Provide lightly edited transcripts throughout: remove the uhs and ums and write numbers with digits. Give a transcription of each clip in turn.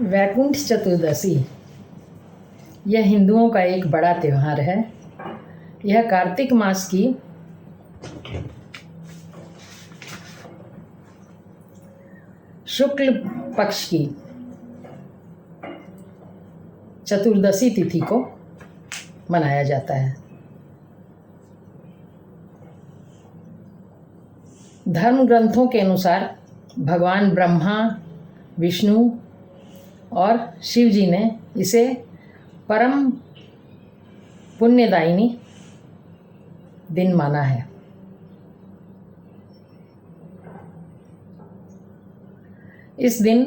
वैकुंठ चतुर्दशी यह हिंदुओं का एक बड़ा त्यौहार है। यह कार्तिक मास की शुक्ल पक्ष की चतुर्दशी तिथि को मनाया जाता है। धर्म ग्रंथों के अनुसार भगवान ब्रह्मा, विष्णु और शिव जी ने इसे परम पुण्यदायिनी दिन माना है। इस दिन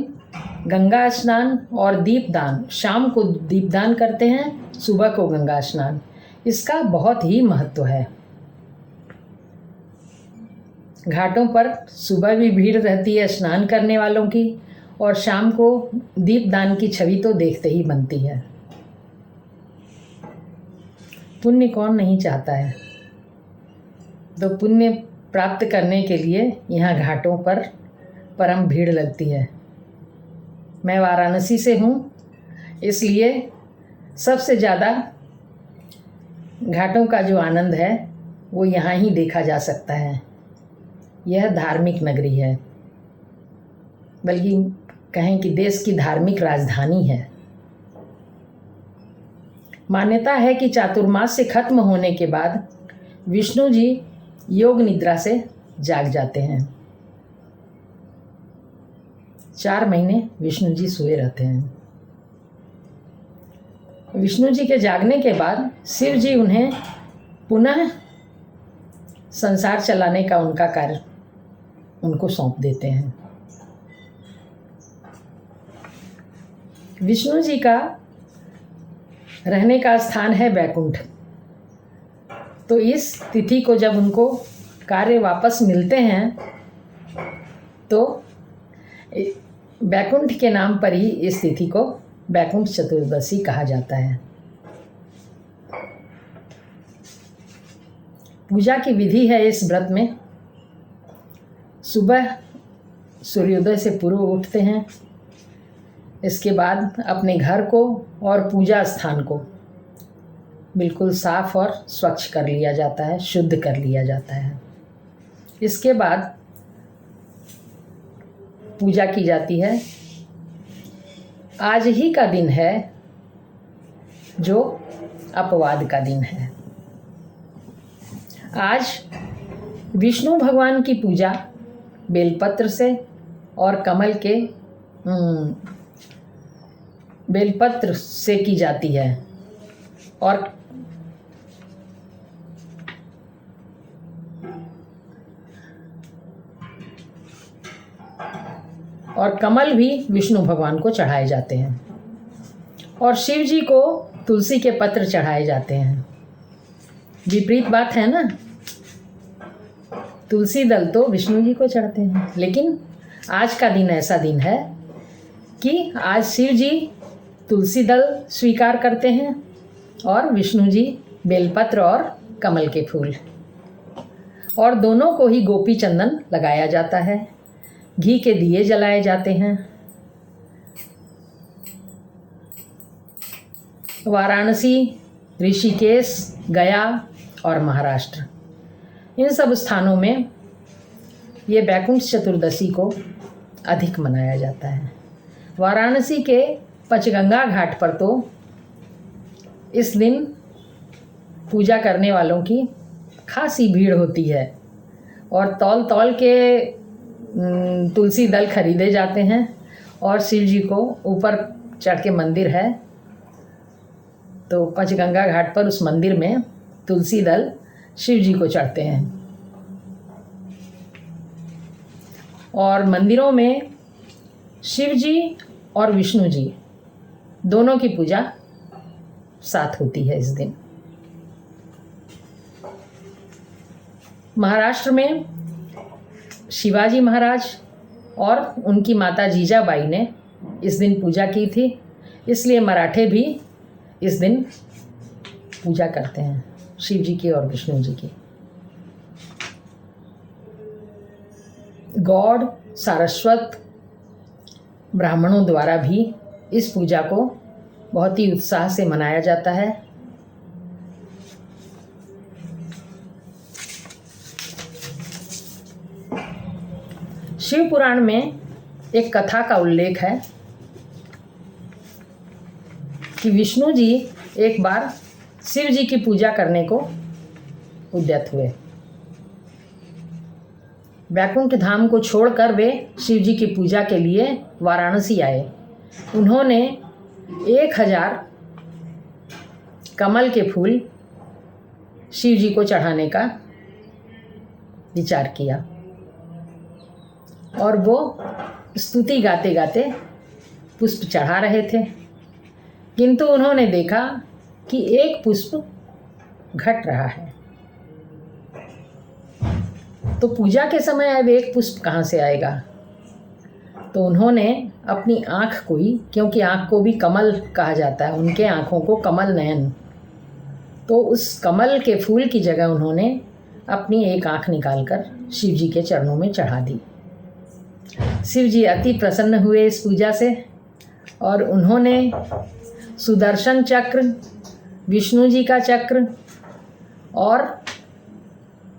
गंगा स्नान और दीपदान, शाम को दीपदान करते हैं, सुबह को गंगा स्नान। इसका बहुत ही महत्व है। घाटों पर सुबह भी भीड़ रहती है स्नान करने वालों की, और शाम को दीपदान की छवि तो देखते ही बनती है। पुण्य कौन नहीं चाहता है। तो पुण्य प्राप्त करने के लिए यहाँ घाटों पर परम भीड़ लगती है। मैं वाराणसी से हूँ, इसलिए सबसे ज़्यादा घाटों का जो आनंद है वो यहाँ ही देखा जा सकता है। यह धार्मिक नगरी है, बल्कि कहें कि देश की धार्मिक राजधानी है। मान्यता है कि चातुर्मास से खत्म होने के बाद विष्णु जी योग निद्रा से जाग जाते हैं। 4 महीने विष्णु जी सोए रहते हैं। विष्णु जी के जागने के बाद शिव जी उन्हें पुनः संसार चलाने का उनका कार्य उनको सौंप देते हैं। विष्णु जी का रहने का स्थान है बैकुंठ। तो इस तिथि को जब उनको कार्य वापस मिलते हैं तो बैकुंठ के नाम पर ही इस तिथि को बैकुंठ चतुर्दशी कहा जाता है। पूजा की विधि है इस व्रत में। सुबह सूर्योदय से पूर्व उठते हैं। इसके बाद अपने घर को और पूजा स्थान को बिल्कुल साफ और स्वच्छ कर लिया जाता है, शुद्ध कर लिया जाता है। इसके बाद पूजा की जाती है। आज ही का दिन है जो अपवाद का दिन है। आज विष्णु भगवान की पूजा बेलपत्र से और कमल के बेलपत्र से की जाती है, और कमल भी विष्णु भगवान को चढ़ाए जाते हैं, और शिव जी को तुलसी के पत्र चढ़ाए जाते हैं। विपरीत बात है ना, तुलसी दल तो विष्णु जी को चढ़ते हैं, लेकिन आज का दिन ऐसा दिन है कि आज शिव जी तुलसी दल स्वीकार करते हैं और विष्णु जी बेलपत्र और कमल के फूल, और दोनों को ही गोपी चंदन लगाया जाता है। घी के दिए जलाए जाते हैं। वाराणसी, ऋषिकेश, गया और महाराष्ट्र, इन सब स्थानों में ये बैकुंठ चतुर्दशी को अधिक मनाया जाता है। वाराणसी के पंचगंगा घाट पर तो इस दिन पूजा करने वालों की खासी भीड़ होती है, और तौल तौल के तुलसी दल खरीदे जाते हैं, और शिव जी को ऊपर चढ़ के मंदिर है, तो पंचगंगा घाट पर उस मंदिर में तुलसी दल शिव जी को चढ़ते हैं। और मंदिरों में शिव जी और विष्णु जी दोनों की पूजा साथ होती है इस दिन। महाराष्ट्र में शिवाजी महाराज और उनकी माता जीजाबाई ने इस दिन पूजा की थी, इसलिए मराठे भी इस दिन पूजा करते हैं शिव जी की और विष्णु जी की। गौड़, सारस्वत ब्राह्मणों द्वारा भी इस पूजा को बहुत ही उत्साह से मनाया जाता है। शिव पुराण में एक कथा का उल्लेख है कि विष्णु जी एक बार शिव जी की पूजा करने को उद्यत हुए। वैकुंठ धाम को छोड़कर वे शिव जी की पूजा के लिए वाराणसी आए। उन्होंने 1000 कमल के फूल शिव जी को चढ़ाने का विचार किया और वो स्तुति गाते गाते पुष्प चढ़ा रहे थे, किंतु उन्होंने देखा कि एक पुष्प घट रहा है। तो पूजा के समय अब एक पुष्प कहाँ से आएगा? तो उन्होंने अपनी आँख को ही, क्योंकि आँख को भी कमल कहा जाता है, उनके आँखों को कमल नयन, तो उस कमल के फूल की जगह उन्होंने अपनी एक आँख निकालकर शिव जी के चरणों में चढ़ा दी। शिव जी अति प्रसन्न हुए इस पूजा से और उन्होंने सुदर्शन चक्र, विष्णु जी का चक्र और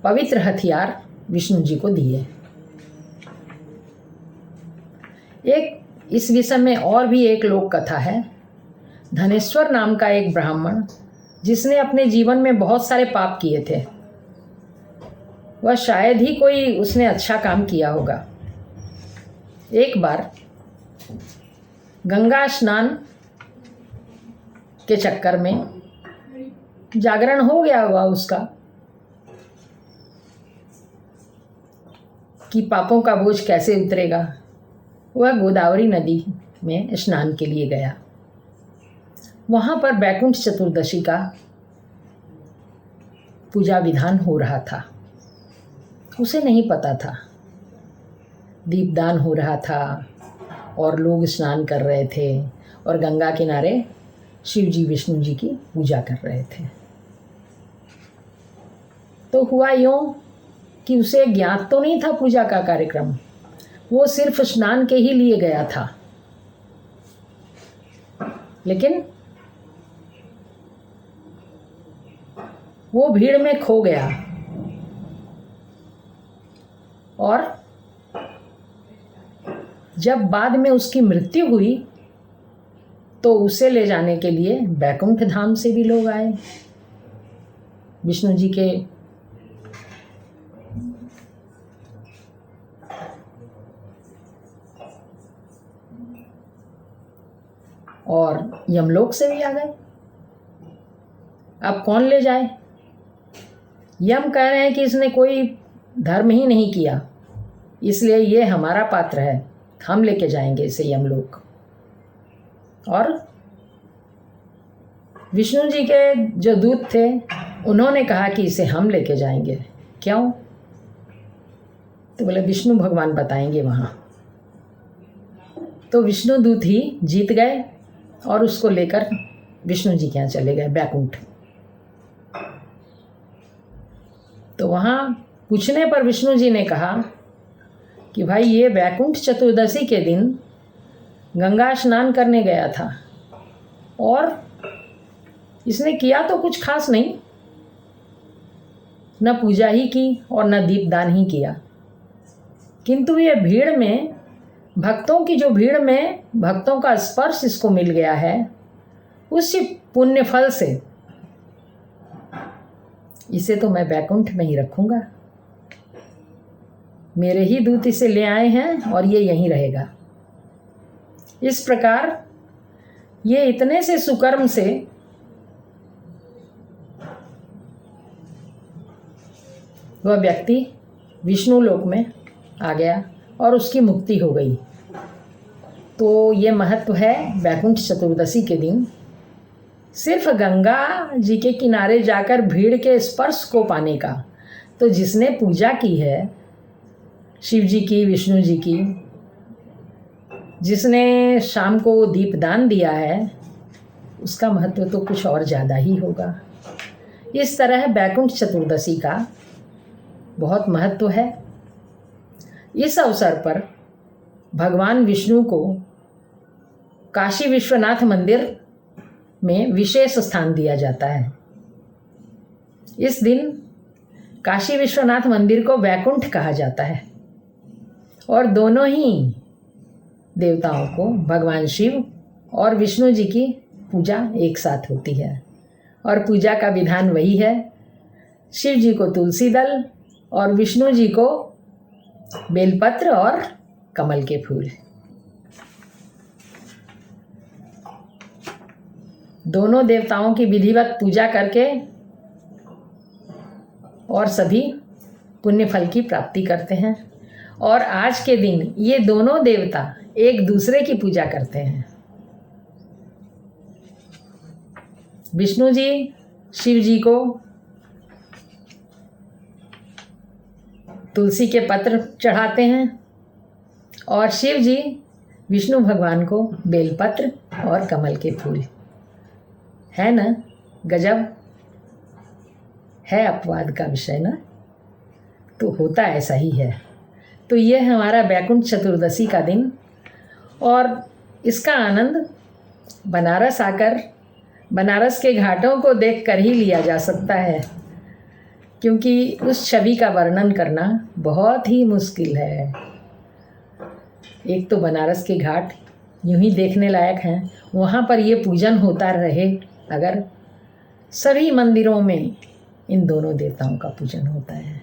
पवित्र हथियार विष्णु जी को दिए। एक इस विषय में और भी एक लोक कथा है। धनेश्वर नाम का एक ब्राह्मण, जिसने अपने जीवन में बहुत सारे पाप किए थे, वह शायद ही कोई उसने अच्छा काम किया होगा। एक बार गंगा स्नान के चक्कर में जागरण हो गया हुआ उसका कि पापों का बोझ कैसे उतरेगा। वह गोदावरी नदी में स्नान के लिए गया। वहाँ पर वैकुंठ चतुर्दशी का पूजा विधान हो रहा था। उसे नहीं पता था। दीपदान हो रहा था और लोग स्नान कर रहे थे और गंगा किनारे शिव जी विष्णु जी की पूजा कर रहे थे। तो हुआ यूँ कि उसे ज्ञात तो नहीं था पूजा का कार्यक्रम, वो सिर्फ स्नान के ही लिए गया था। लेकिन वो भीड़ में खो गया और जब बाद में उसकी मृत्यु हुई तो उसे ले जाने के लिए वैकुंठ धाम से भी लोग आए। विष्णु जी के और यमलोक से भी आ गए। अब कौन ले जाए? यम कह रहे हैं कि इसने कोई धर्म ही नहीं किया, इसलिए ये हमारा पात्र है, हम लेके जाएंगे इसे यमलोक। और विष्णु जी के जो दूत थे उन्होंने कहा कि इसे हम लेके जाएंगे। क्यों? तो बोले विष्णु भगवान बताएंगे वहाँ। तो विष्णु दूत ही जीत गए और उसको लेकर विष्णु जी के यहाँ चले गए वैकुंठ। तो वहाँ पूछने पर विष्णु जी ने कहा कि भाई ये वैकुंठ चतुर्दशी के दिन गंगा स्नान करने गया था और इसने किया तो कुछ खास नहीं, न पूजा ही की और न दीपदान ही किया, किंतु ये भीड़ में, भक्तों की जो भीड़ में भक्तों का स्पर्श इसको मिल गया है, उसी पुण्य फल से इसे तो मैं वैकुंठ में ही रखूँगा। मेरे ही दूत इसे ले आए हैं और ये यहीं रहेगा। इस प्रकार ये इतने से सुकर्म से वह व्यक्ति विष्णु लोक में आ गया और उसकी मुक्ति हो गई। तो ये महत्व है वैकुंठ चतुर्दशी के दिन सिर्फ गंगा जी के किनारे जाकर भीड़ के स्पर्श को पाने का। तो जिसने पूजा की है शिव जी की, विष्णु जी की, जिसने शाम को दीपदान दिया है, उसका महत्व तो कुछ और ज़्यादा ही होगा। इस तरह वैकुंठ चतुर्दशी का बहुत महत्व है। इस अवसर पर भगवान विष्णु को काशी विश्वनाथ मंदिर में विशेष स्थान दिया जाता है। इस दिन काशी विश्वनाथ मंदिर को वैकुंठ कहा जाता है और दोनों ही देवताओं को, भगवान शिव और विष्णु जी की पूजा एक साथ होती है। और पूजा का विधान वही है, शिव जी को तुलसी दल और विष्णु जी को बेलपत्र और कमल के फूल। दोनों देवताओं की विधिवत पूजा करके और सभी पुण्य फल की प्राप्ति करते हैं। और आज के दिन ये दोनों देवता एक दूसरे की पूजा करते हैं। विष्णु जी शिव जी को तुलसी के पत्र चढ़ाते हैं और शिव जी विष्णु भगवान को बेलपत्र और कमल के फूल। है ना गजब, है अपवाद का विषय ना, तो होता ऐसा ही है। तो ये हमारा बैकुंठ चतुर्दशी का दिन, और इसका आनंद बनारस आकर बनारस के घाटों को देखकर ही लिया जा सकता है, क्योंकि उस छवि का वर्णन करना बहुत ही मुश्किल है। एक तो बनारस के घाट यूं ही देखने लायक हैं, वहाँ पर ये पूजन होता रहे अगर, सभी मंदिरों में इन दोनों देवताओं का पूजन होता है।